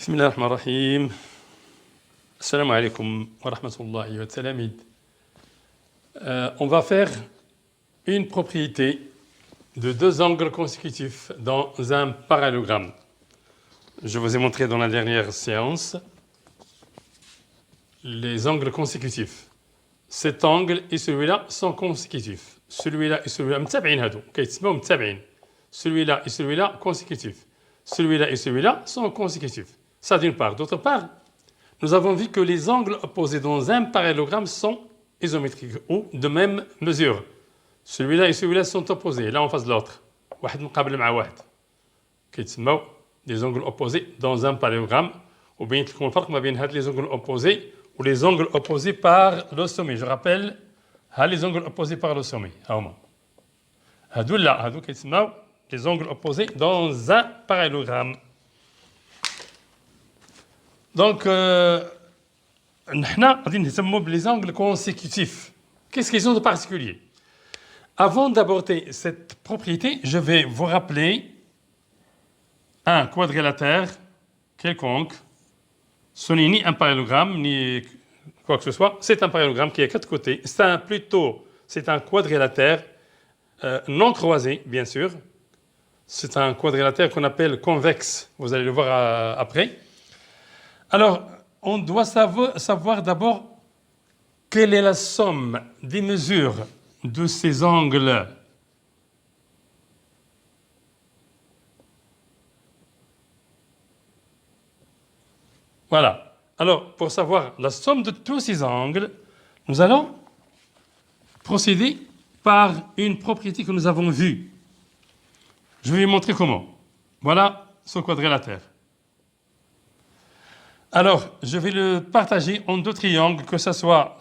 بسم الله الرحمن الرحيم. Assalamu alaikum wa rahmatullahi wa talamid. On va faire une propriété de deux angles consécutifs dans un parallélogramme. Je vous ai montré dans la dernière séance les angles consécutifs. Cet angle et celui-là sont consécutifs. Celui-là et celui-là متابعين هادو كيتسموا متابعين. Celui-là et celui-là consécutifs. Celui-là et celui-là sont consécutifs. Ça d'une part. D'autre part, nous avons vu que les angles opposés dans un parallélogramme sont isométriques ou de même mesure. Celui-là et celui-là sont opposés, l'un en face de l'autre. واحد مقابل مع واحد. كيتسموا des angles opposés dans un parallélogramme. وبينت لكم الفرق ما بين هاد les angles opposés ou les angles opposés par le sommet. Je rappelle, les angles opposés par le sommet. هادو لا هادو كيتسموا les angles opposés dans un parallélogramme. Donc, نحن غادي نهتموا les angles consécutifs. Qu'est-ce qu'ils ont de particulier? Avant d'aborder cette propriété, je vais vous rappeler un quadrilatère quelconque. Ce n'est ni un parallélogramme, ni quoi que ce soit. C'est un parallélogramme qui a quatre côtés. C'est un quadrilatère non croisé, bien sûr. C'est un quadrilatère qu'on appelle convexe. Vous allez le voir après. Alors, on doit savoir d'abord quelle est la somme des mesures de ces angles. Voilà. Alors, pour savoir la somme de tous ces angles, nous allons procéder par une propriété que nous avons vue. Je vais vous montrer comment. Voilà ce quadrilatère. Alors, je vais le partager en deux triangles, que ce soit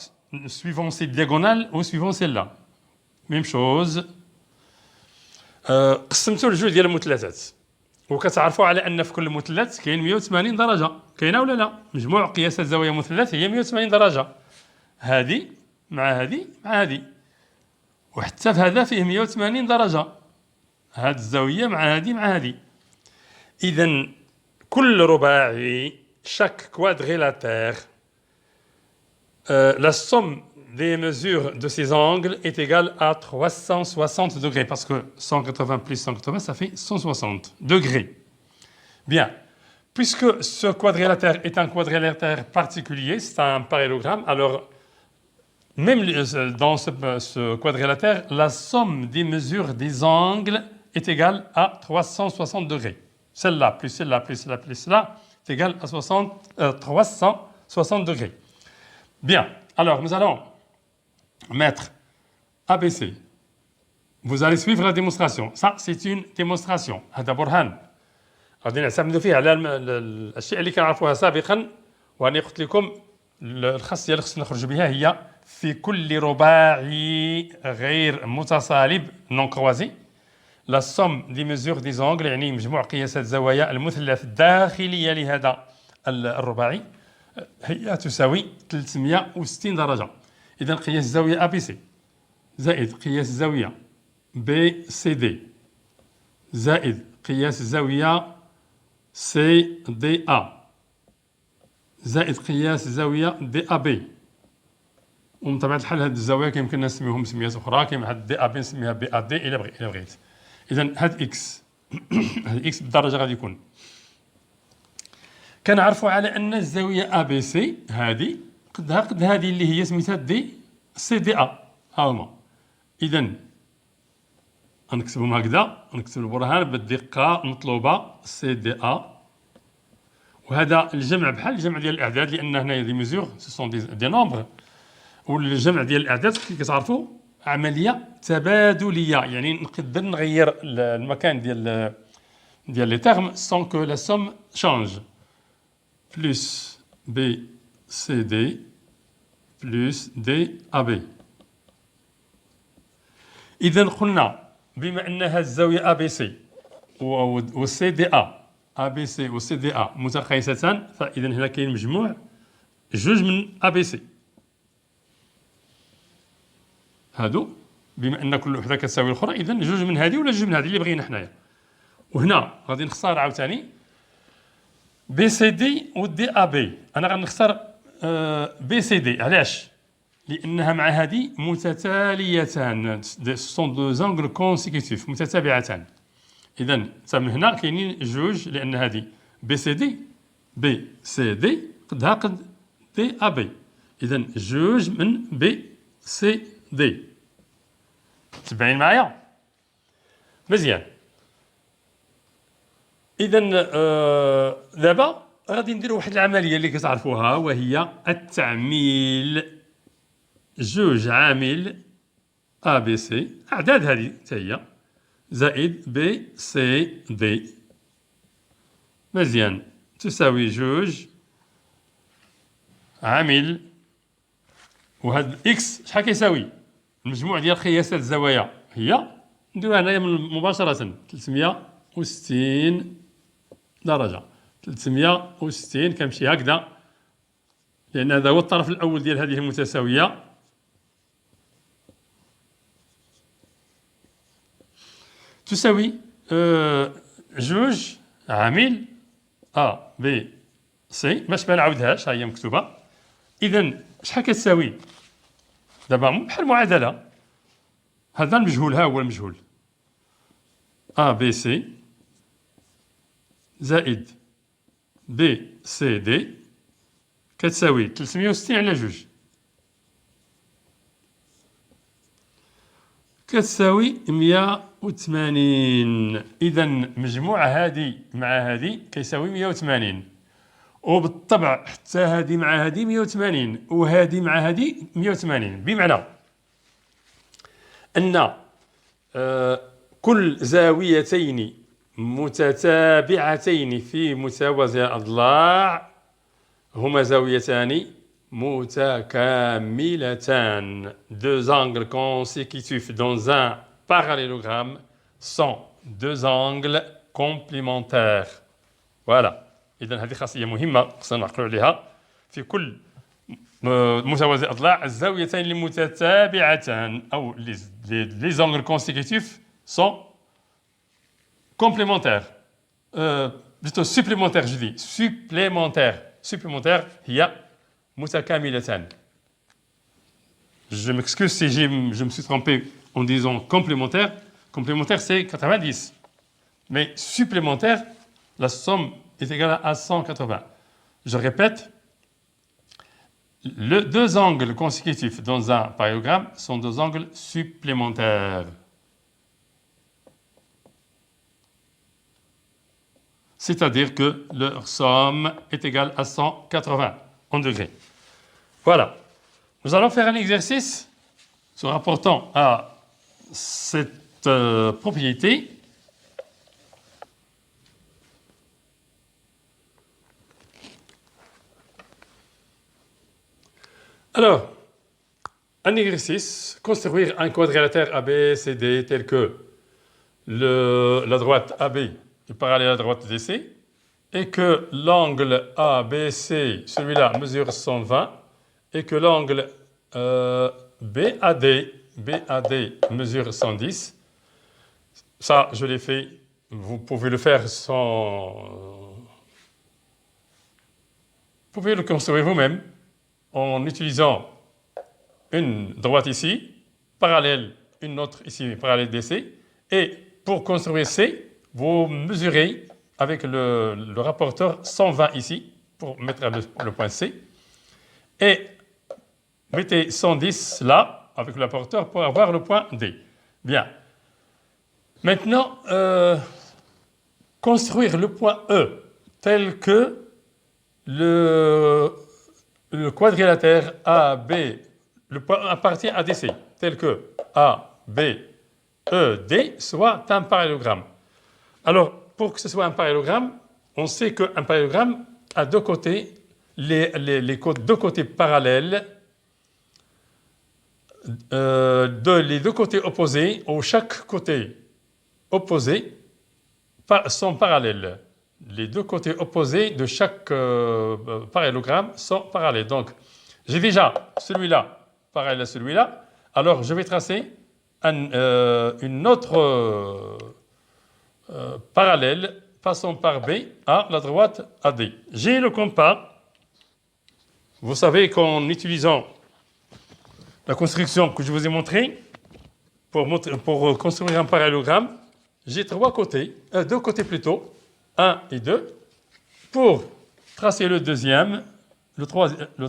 suivant ces diagonales ou suivant celle-là. Même chose. قسمتوا لجوج ديال المثلثات وكتعرفوا على ان في كل مثلث كاين 180 درجه. كاينه ولا لا؟ مجموع قياسات زاويه مثلث هي 180 درجه. هذه مع هذه مع هذه. وحتى في هذا فيه 180 درجه. هذه الزاويه مع هذه مع هذه. اذا كل رباعي chaque quadrilatère, la somme des mesures de ces angles est égale à 360 degrés, parce que 180 plus 180, ça fait 160 degrés. Bien, puisque ce quadrilatère est un quadrilatère particulier, c'est un parallélogramme, alors même dans ce quadrilatère, la somme des mesures des angles est égale à 360 degrés. Celle-là, plus celle-là, plus celle-là, plus celle-là, c'est égal à 360 degrés. Bien, alors nous allons mettre ABC. Vous allez suivre la démonstration. Ça, c'est une démonstration. هذا برهان. غادي نعتمدوا فيه على الأشياء اللي كنعرفوها سابقا، وأنا قلت لكم الخاصية اللي خصنا نخرج بها هي في كل رباعي غير متصالب non croisé. La somme des mesures des angles يعني مجموع قياسات زوايا المثلث الداخلية لهذا الرباعي هي تساوي 360 درجة. إذا قياس الزاوية ABC زائد قياس الزاوية BCD زائد قياس الزاوية CDA زائد قياس الزاوية DAB. ومن طبيعة الحال هذه الزوايا كيمكن نسميهم مسميات أخرى، كيما هاد DAB نسميها BAD إلى بغيت. إذا هاد إكس هاد إكس بالدرجة غادي يكون. كنعرفوا على أن الزاوية أ بي سي هذه قدها قد هذه اللي هي سميتها دي سي دي أ. ها هما. إذا غنكتبهم هكذا، غنكتب البرهان بالدقة المطلوبة سي دي أ. وهذا الجمع بحال الجمع ديال الأعداد، لأن هنايا دي ميزور سو سون دي نومبر، والجمع ديال الأعداد كي كتعرفوا عملية تبادلية، يعني نقدر نغير المكان ديال لي تيرم sans que la somme change. Plus BCD plus DAB. إذا قلنا بما أن هذه الزاوية ABC و CDA ABC و CDA متقايستان، فإذا هنا كاين مجموع جوج من ABC. هادو بما ان كل وحده كتساوي الاخرى، اذا جوج من هذه ولا جوج من هذه اللي بغينا حنايا. وهنا غادي نختار عاوتاني بي سي دي و دي ا بي. انا غنختار بي سي دي. علاش؟ لانها مع هذه متتاليتان، سون دو زانغل كونسيكوتيف متتابعتان. اذا من هنا كاينين جوج، لان هذه بي سي دي، بي سي دي قدها قد دي ا بي. اذا جوج من بي سي دي. تبعين معايا مزيان. اذا دابا غادي نديروا واحد العمليه اللي كتعرفوها، وهي التعميل. جوج عامل ا بي سي، اعداد هذه حتى هي، زائد بي سي دي مزيان، تساوي جوج عامل، وهاد اكس شحال كيساوي؟ المجموع ديال قياسات الزوايا هي نديروها هنايا مباشرة 360 درجة. 360 كنمشي هكذا، لأن هذا هو الطرف الأول ديال هذه المتساوية. تساوي جوج عامل ا بي سي، باش ما نعاودهاش ها هي مكتوبة. إذا شحال كتساوي؟ دابا بحال المعادلة، هذا المجهول، ها هو المجهول ا بي سي زائد بي سي دي كتساوي 360 على جوج، كتساوي 180. إذا مجموع هذه مع هذه كيساوي 180، وبالطبع حتى هذه مع هذه 180 وهذه مع هذه 180، بمعنى أن كل زاويتين متتابعتين في متوازي الأضلاع هما زاويتان متكاملتان. Deux angles consécutifs dans un parallélogramme sont deux angles complémentaires. Voilà. إذا هذه خاصية مهمة خصنا نعقلوا عليها. في كل متوازي الأضلاع الزاويتين المتتابعتان أو les angles consécutifs sont complémentaires. Plutôt supplémentaires, je dis supplémentaires. Supplémentaires هي متكاملتان. Je m'excuse si je me suis trompé en disant complémentaire. Complémentaire, c'est 90. Mais supplémentaire, la somme est égale à 180. Je répète, les deux angles consécutifs dans un parallélogramme sont deux angles supplémentaires. C'est-à-dire que leur somme est égale à 180 en degrés. Voilà. Nous allons faire un exercice se rapportant à cette propriété. Alors, un exercice, construire un quadrilatère ABCD tel que la droite AB est parallèle à la droite DC et que l'angle ABC, celui-là, mesure 120 et que l'angle BAD mesure 110. Ça, je l'ai fait. Vous pouvez le faire sans... Vous pouvez le construire vous-même en utilisant une droite ici, parallèle, une autre ici, parallèle DC. Et pour construire C, vous mesurez avec le rapporteur 120 ici, pour mettre le point C. Et mettez 110 là, avec le rapporteur, pour avoir le point D. Bien. Maintenant, construire le point E, tel que le quadrilatère AB, le point appartient à DC, tel que A, B, E, D soit un parallélogramme. Alors, pour que ce soit un parallélogramme, on sait qu'un parallélogramme a deux côtés, deux côtés parallèles, les deux côtés opposés, ou chaque côté opposé sont parallèles. Les deux côtés opposés de chaque parallélogramme sont parallèles. Donc, j'ai déjà celui-là parallèle à celui-là. Alors, je vais tracer une autre parallèle passons par B à la droite AD. J'ai le compas. Vous savez qu'en utilisant la construction que je vous ai montrée, pour construire un parallélogramme, j'ai deux côtés plutôt, 1 et 2, pour tracer le deuxième, le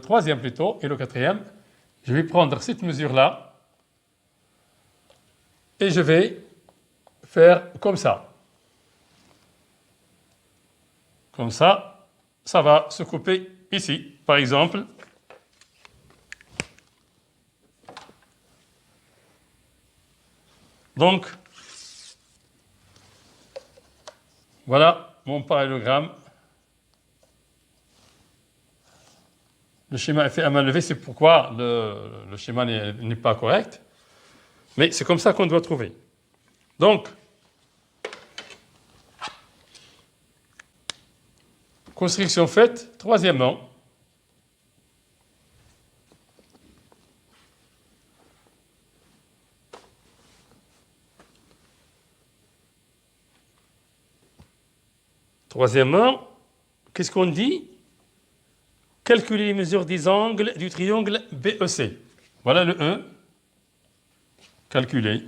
troisième plutôt, et le quatrième. Je vais prendre cette mesure-là et je vais faire comme ça. Comme ça, ça va se couper ici, par exemple. Donc, voilà mon parallélogramme. Le schéma est fait à main levée, c'est pourquoi le schéma n'est pas correct. Mais c'est comme ça qu'on doit trouver. Donc, construction faite. Troisièmement, qu'est-ce qu'on dit? Calculer les mesures des angles du triangle BEC. Voilà le E. Calculer.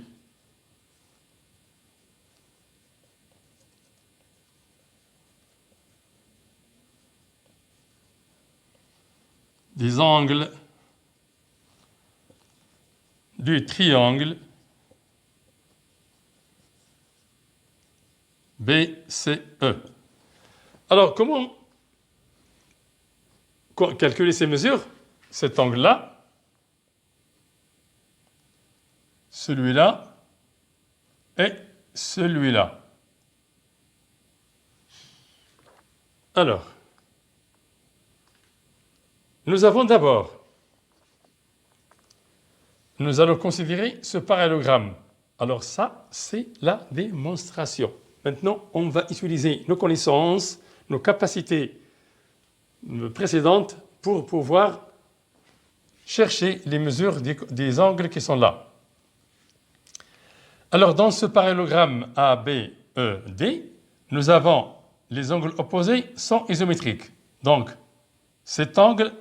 Des angles du triangle BCE. Alors, comment calculer ces mesures? Cet angle-là, celui-là et celui-là. Alors, nous allons considérer ce parallélogramme. Alors ça, c'est la démonstration. Maintenant, on va utiliser nos connaissances, nos capacités précédentes pour pouvoir chercher les mesures des angles qui sont là. Alors, dans ce parallélogramme ABED, nous avons les angles opposés sont isométriques. Donc, cet angle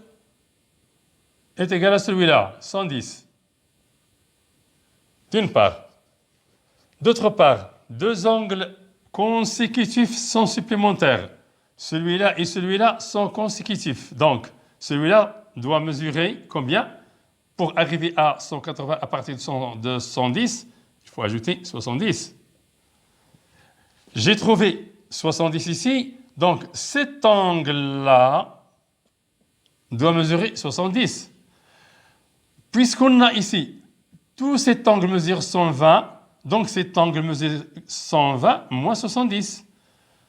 est égal à celui-là, 110. D'une part. D'autre part, deux angles consécutifs sont supplémentaires. Celui-là et celui-là sont consécutifs. Donc, celui-là doit mesurer combien? Pour arriver à 180 à partir de 110, il faut ajouter 70. J'ai trouvé 70 ici, donc cet angle-là doit mesurer 70. Puisqu'on a ici, tout cet angle mesure 120, donc cet angle mesure 120 moins 70.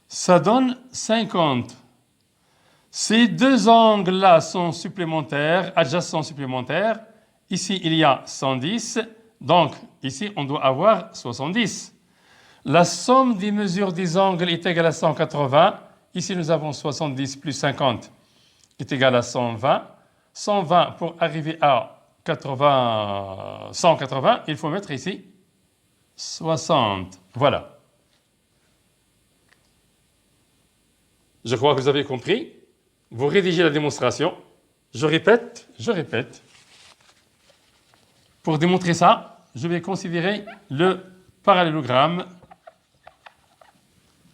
Ça donne 50. Ces deux angles-là sont supplémentaires, adjacents supplémentaires. Ici, il y a 110, donc ici, on doit avoir 70. La somme des mesures des angles est égale à 180. Ici, nous avons 70 plus 50 est égal à 120. 120 pour arriver à 180, il faut mettre ici 60. Voilà. Je crois que vous avez compris. Vous rédigez la démonstration. Je répète. Pour démontrer ça, je vais considérer le parallélogramme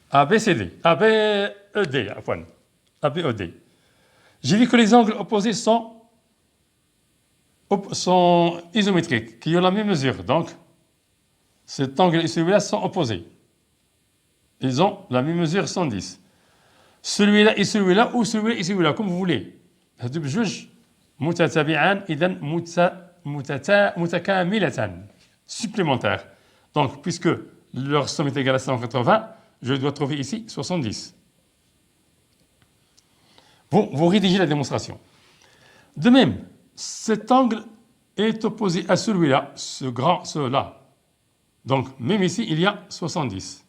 ABCD. ABED. J'ai vu que les angles opposés sont isométriques, qui ont la même mesure. Donc, cet angle et celui-là sont opposés. Ils ont la même mesure, 110. Celui-là et celui-là, ou celui-là et celui-là, comme vous voulez. جوج متتابعان إذن متكاملتان supplémentaires. Donc, puisque leur somme est égale à 180, je dois trouver ici 70. Vous rédigez la démonstration. De même, cet angle est opposé à celui-là, ceux-là. Donc, même ici, il y a 70.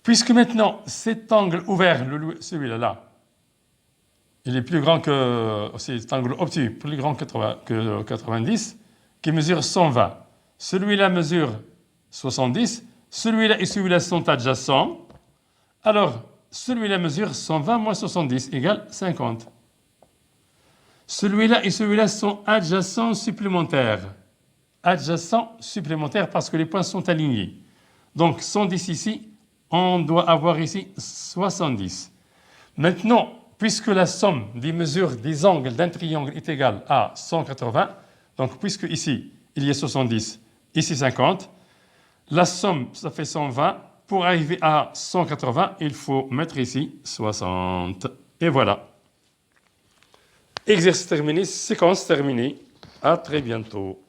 Puisque maintenant, cet angle ouvert, celui-là, il est plus grand que cet angle obtus, plus grand que 90, qui mesure 120. Celui-là mesure 70. Celui-là et celui-là sont adjacents. Alors, celui-là mesure 120 moins 70 égale 50. Celui-là et celui-là sont adjacents supplémentaires. Adjacents supplémentaires parce que les points sont alignés. Donc 110 ici, on doit avoir ici 70. Maintenant, puisque la somme des mesures des angles d'un triangle est égale à 180, donc puisque ici il y a 70, ici 50, la somme ça fait 120. Pour arriver à 180, il faut mettre ici 60. Et voilà. Exercice terminé, séquence terminée. À très bientôt.